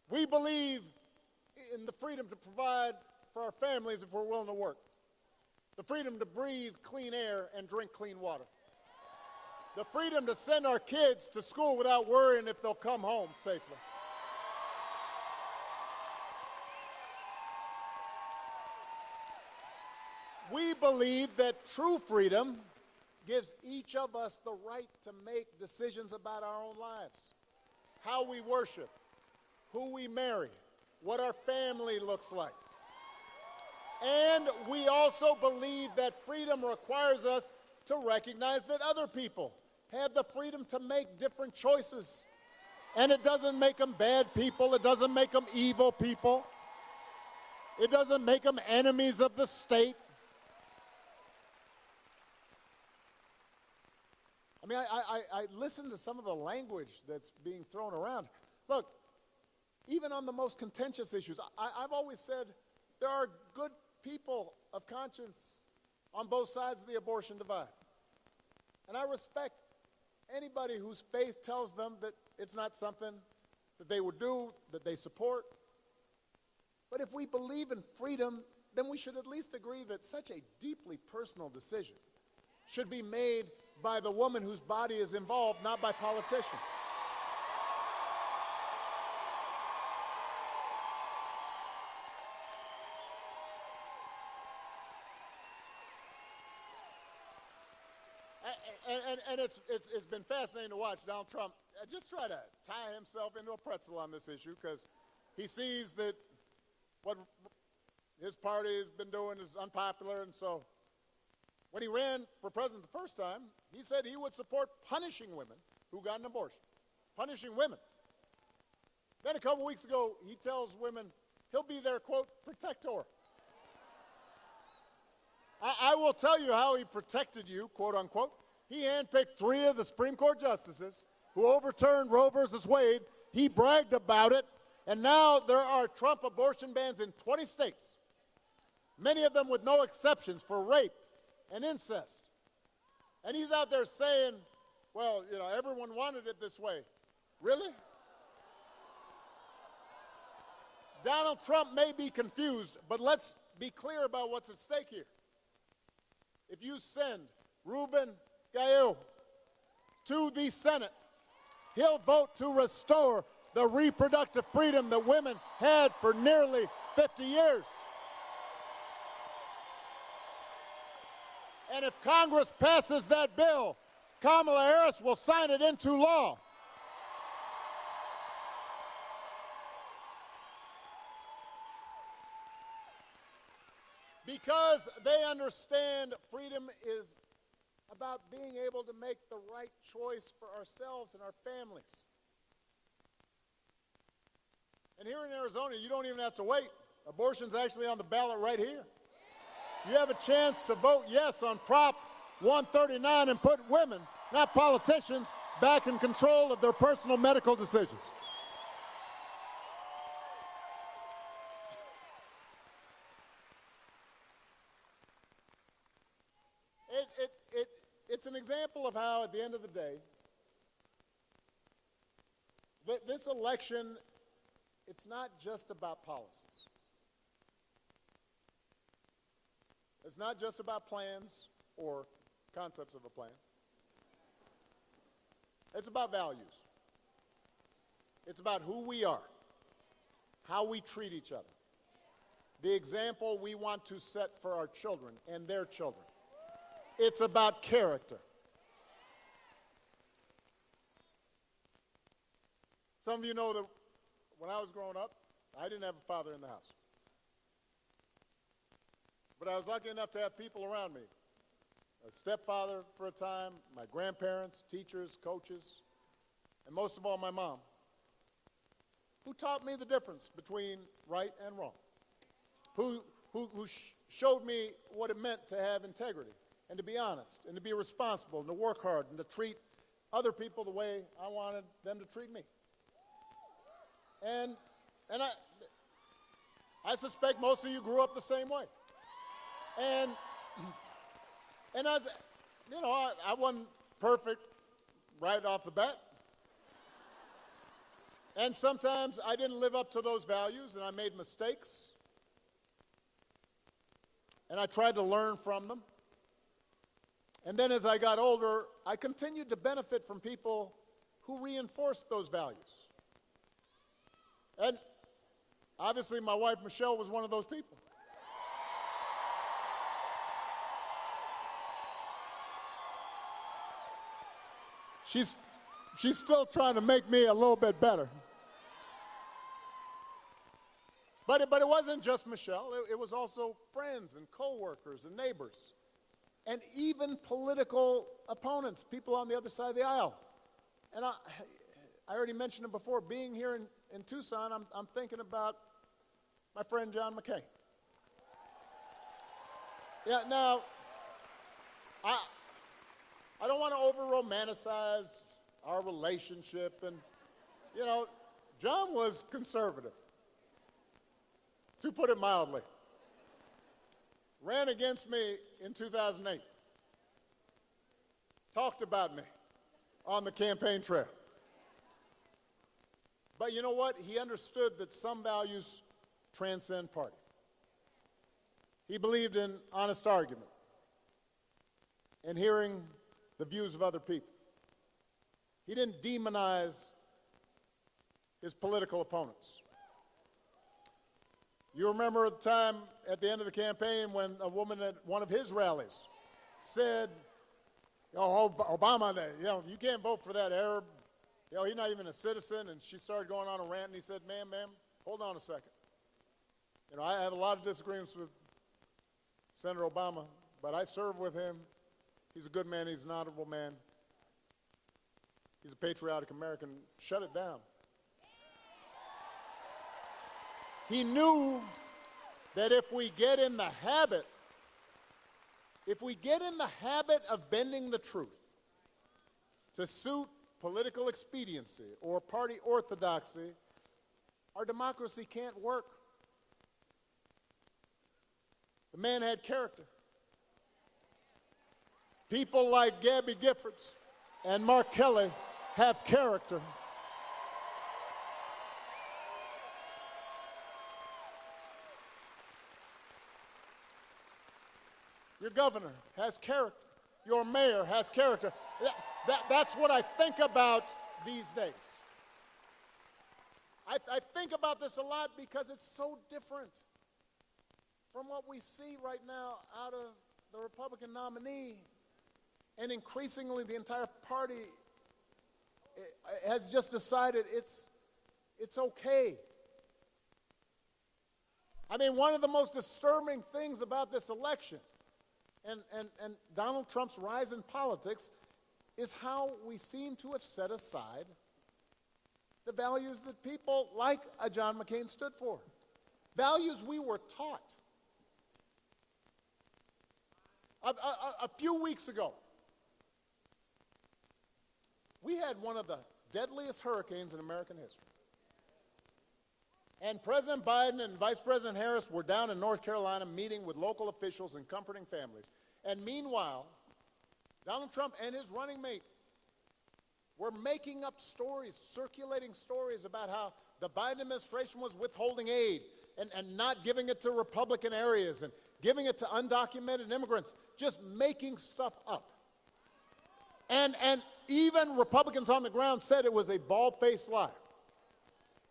We believe in the freedom to provide for our families if we're willing to work. The freedom to breathe clean air and drink clean water. The freedom to send our kids to school without worrying if they'll come home safely. We believe that true freedom gives each of us the right to make decisions about our own lives, how we worship, who we marry, what our family looks like. And we also believe that freedom requires us to recognize that other people have the freedom to make different choices. And it doesn't make them bad people. It doesn't make them evil people. It doesn't make them enemies of the state. I mean, I listen to some of the language that's being thrown around. Look, even on the most contentious issues, I've always said there are good people of conscience on both sides of the abortion divide. And I respect anybody whose faith tells them that it's not something that they would do, that they support. But if we believe in freedom, then we should at least agree that such a deeply personal decision should be made by the woman whose body is involved, not by politicians. And it's been fascinating to watch Donald Trump just try to tie himself into a pretzel on this issue, because he sees that what his party has been doing is unpopular. And so when he ran for president the first time, he said he would support punishing women who got an abortion. Punishing women. Then a couple weeks ago, he tells women he'll be their, quote, protector. I will tell you how he protected you, quote unquote. He handpicked 3 of the Supreme Court justices who overturned Roe versus Wade. He bragged about it, and now there are Trump abortion bans in 20 states, many of them with no exceptions for rape and incest. And he's out there saying, well, you know, everyone wanted it this way. Really? Donald Trump may be confused, but let's be clear about what's at stake here. If you send Ruben Gallego to the Senate, he'll vote to restore the reproductive freedom that women had for nearly 50 years. And if Congress passes that bill, Kamala Harris will sign it into law. Because they understand freedom is about being able to make the right choice for ourselves and our families. And here in Arizona, you don't even have to wait. Abortion's actually on the ballot right here. You have a chance to vote yes on Prop 139 and put women, not politicians, back in control of their personal medical decisions. It's an example of how, at the end of the day, this election, it's not just about policies. It's not just about plans or concepts of a plan. It's about values. It's about who we are, how we treat each other, the example we want to set for our children and their children. It's about character. Some of you know that when I was growing up, I didn't have a father in the house. But I was lucky enough to have people around me. A stepfather for a time, my grandparents, teachers, coaches, and most of all, my mom, who taught me the difference between right and wrong, who showed me what it meant to have integrity and to be honest and to be responsible and to work hard and to treat other people the way I wanted them to treat me. And I suspect most of you grew up the same way. And as you know, I wasn't perfect right off the bat. And sometimes I didn't live up to those values, and I made mistakes. And I tried to learn from them. And then as I got older, I continued to benefit from people who reinforced those values. And obviously my wife, Michelle, was one of those people. She's still trying to make me a little bit better. But it wasn't just Michelle. It was also friends and coworkers and neighbors, and even political opponents, people on the other side of the aisle. And I already mentioned it before. Being here in Tucson, I'm thinking about my friend John McCain. Yeah. Now, I don't want to over-romanticize our relationship, and, you know, John was conservative, to put it mildly. Ran against me in 2008. Talked about me on the campaign trail. But you know what? He understood that some values transcend party. He believed in honest argument and hearing the views of other people. He didn't demonize his political opponents. You remember the time at the end of the campaign when a woman at one of his rallies said, "Oh, Obama, you can't vote for that Arab. He's not even a citizen." And she started going on a rant, and he said, ma'am, hold on a second. I have a lot of disagreements with Senator Obama, but I serve with him. He's a good man. He's an honorable man. He's a patriotic American. Shut it down. He knew that if we get in the habit of bending the truth to suit political expediency or party orthodoxy, our democracy can't work. The man had character. People like Gabby Giffords and Mark Kelly have character. Your governor has character. Your mayor has character. That's what I think about these days. I think about this a lot because it's so different from what we see right now out of the Republican nominee. And increasingly, the entire party has just decided it's okay. I mean, one of the most disturbing things about this election and Donald Trump's rise in politics is how we seem to have set aside the values that people like a John McCain stood for. Values we were taught. A few weeks ago, we had one of the deadliest hurricanes in American history. And President Biden and Vice President Harris were down in North Carolina meeting with local officials and comforting families. And meanwhile, Donald Trump and his running mate were making up stories, circulating stories about how the Biden administration was withholding aid and not giving it to Republican areas. And giving it to undocumented immigrants, just making stuff up. And even Republicans on the ground said it was a bald-faced lie.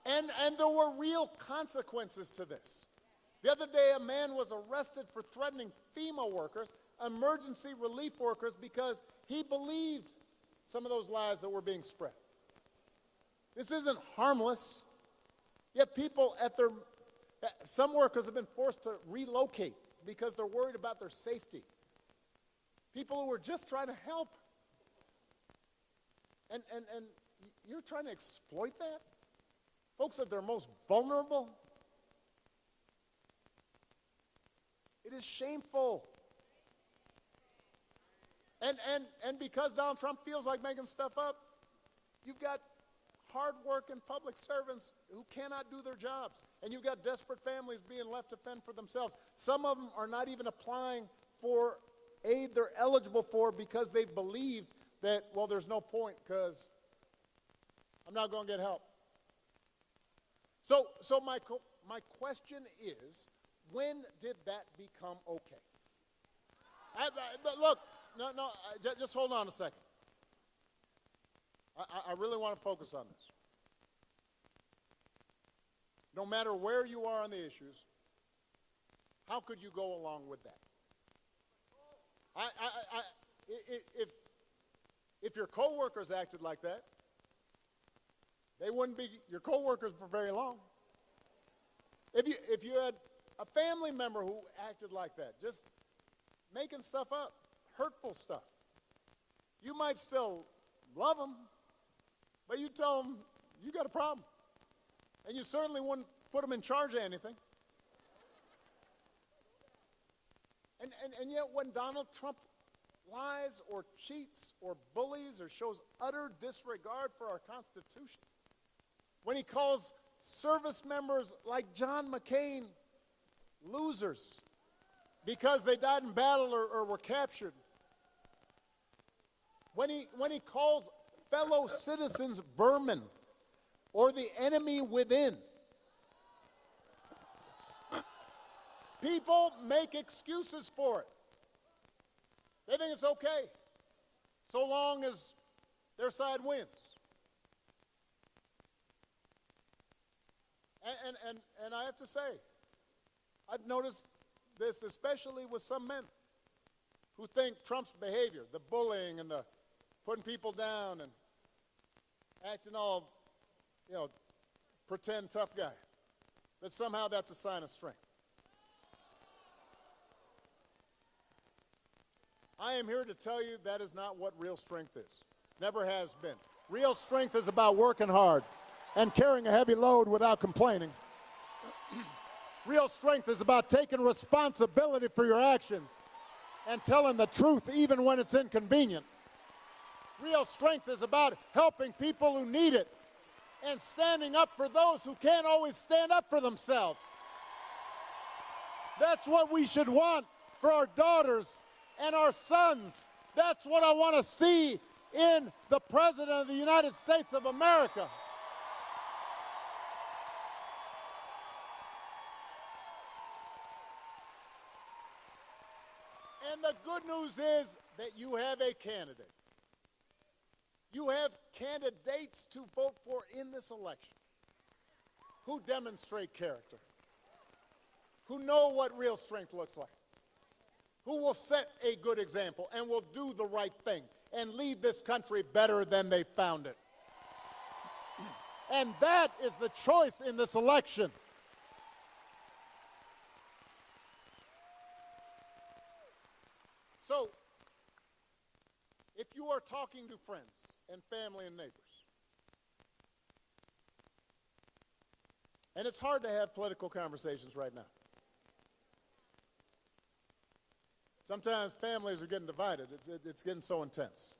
And there were real consequences to this. The other day, a man was arrested for threatening FEMA workers, emergency relief workers, because he believed some of those lies that were being spread. This isn't harmless. Yet people some workers have been forced to relocate because they're worried about their safety. People who are just trying to help. And you're trying to exploit that? Folks at their most vulnerable? It is shameful. And because Donald Trump feels like making stuff up, you've got hard-working public servants who cannot do their jobs. And you've got desperate families being left to fend for themselves. Some of them are not even applying for aid they're eligible for because they've believed that, well, there's no point because I'm not going to get help. So my question is, when did that become okay? But look, just hold on a second. I really want to focus on this. No matter where you are on the issues, how could you go along with that? If your coworkers acted like that, they wouldn't be your coworkers for very long. If you had a family member who acted like that, just making stuff up, hurtful stuff, you might still love them, but you tell them you got a problem. And you certainly wouldn't put them in charge of anything. And yet when Donald Trump lies or cheats or bullies or shows utter disregard for our Constitution, when he calls service members like John McCain losers because they died in battle or were captured, when he calls fellow citizens vermin or the enemy within, people make excuses for it. They think it's okay, so long as their side wins. And I have to say, I've noticed this especially with some men who think Trump's behavior, the bullying and the putting people down and acting all, pretend tough guy, that somehow that's a sign of strength. I am here to tell you that is not what real strength is. Never has been. Real strength is about working hard and carrying a heavy load without complaining. Real strength is about taking responsibility for your actions and telling the truth even when it's inconvenient. Real strength is about helping people who need it and standing up for those who can't always stand up for themselves. That's what we should want for our daughters and our sons. That's what I want to see in the President of the United States of America. And the good news is that you have a candidate. You have candidates to vote for in this election who demonstrate character, who know what real strength looks like, who will set a good example and will do the right thing and lead this country better than they found it. And that is the choice in this election. So, if you are talking to friends and family and neighbors, and it's hard to have political conversations right now. Sometimes families are getting divided. It's getting so intense.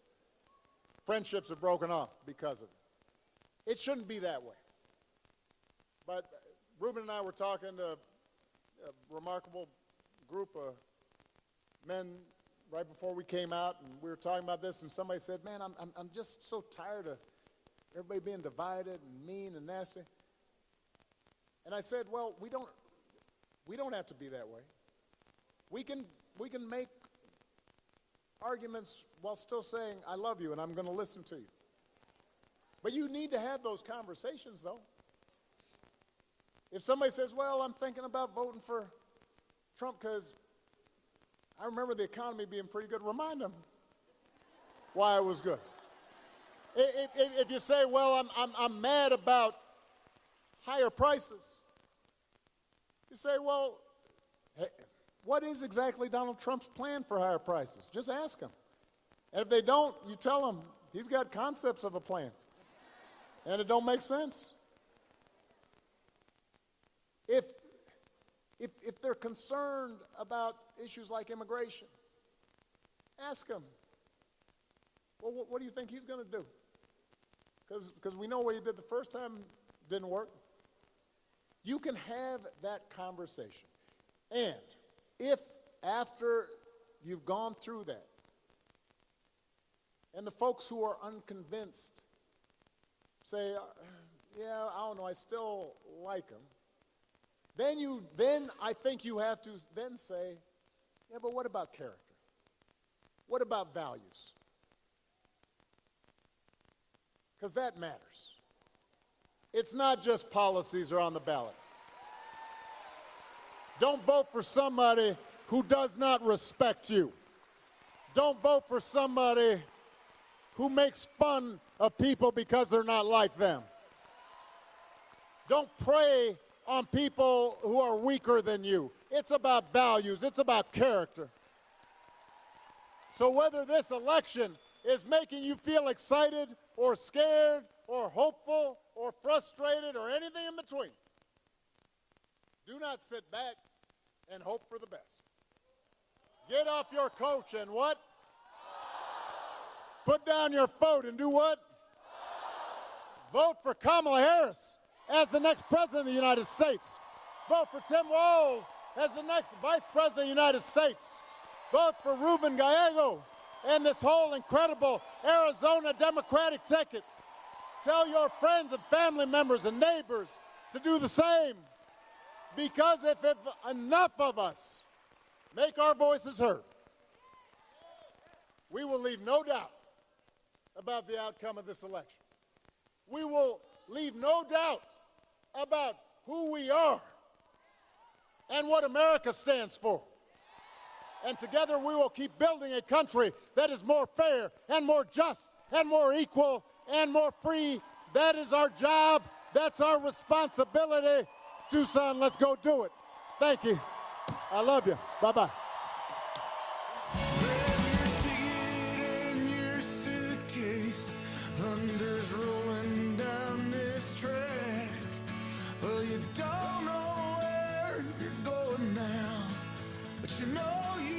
Friendships are broken off because of it. It shouldn't be that way. But Ruben and I were talking to a remarkable group of men right before we came out, and we were talking about this, and somebody said, man, I'm just so tired of everybody being divided and mean and nasty. And I said, well, we don't have to be that way. We can make arguments while still saying, I love you and I'm going to listen to you. But you need to have those conversations, though. If somebody says, well, I'm thinking about voting for Trump because I remember the economy being pretty good, remind them why it was good. If you say, well, I'm mad about higher prices, you say, well, hey, what is exactly Donald Trump's plan for higher prices? Just ask him. And if they don't, you tell them he's got concepts of a plan, and it don't make sense. If they're concerned about issues like immigration, ask them, well, what do you think he's going to do? Because we know what he did the first time didn't work. You can have that conversation. And if after you've gone through that, and the folks who are unconvinced say, yeah, I don't know, I still like him, then I think you have to then say, yeah, but what about character? What about values? Because that matters. It's not just policies are on the ballot. Don't vote for somebody who does not respect you. Don't vote for somebody who makes fun of people because they're not like them. Don't prey on people who are weaker than you. It's about values. It's about character. So whether this election is making you feel excited or scared or hopeful or frustrated or anything in between, do not sit back and hope for the best. Get off your couch and what? Put down your vote and do what? Vote for Kamala Harris as the next president of the United States. Vote for Tim Walz as the next vice president of the United States. Vote for Ruben Gallego and this whole incredible Arizona Democratic ticket. Tell your friends and family members and neighbors to do the same. Because if enough of us make our voices heard, we will leave no doubt about the outcome of this election. We will leave no doubt about who we are and what America stands for. And together we will keep building a country that is more fair and more just and more equal and more free. That is our job. That's our responsibility. Tucson, let's go do it. Thank you. I love you. Bye-bye. Grab your ticket and your suitcase. Thunder's rolling down this track. Well, you don't know where you're going now, but you know you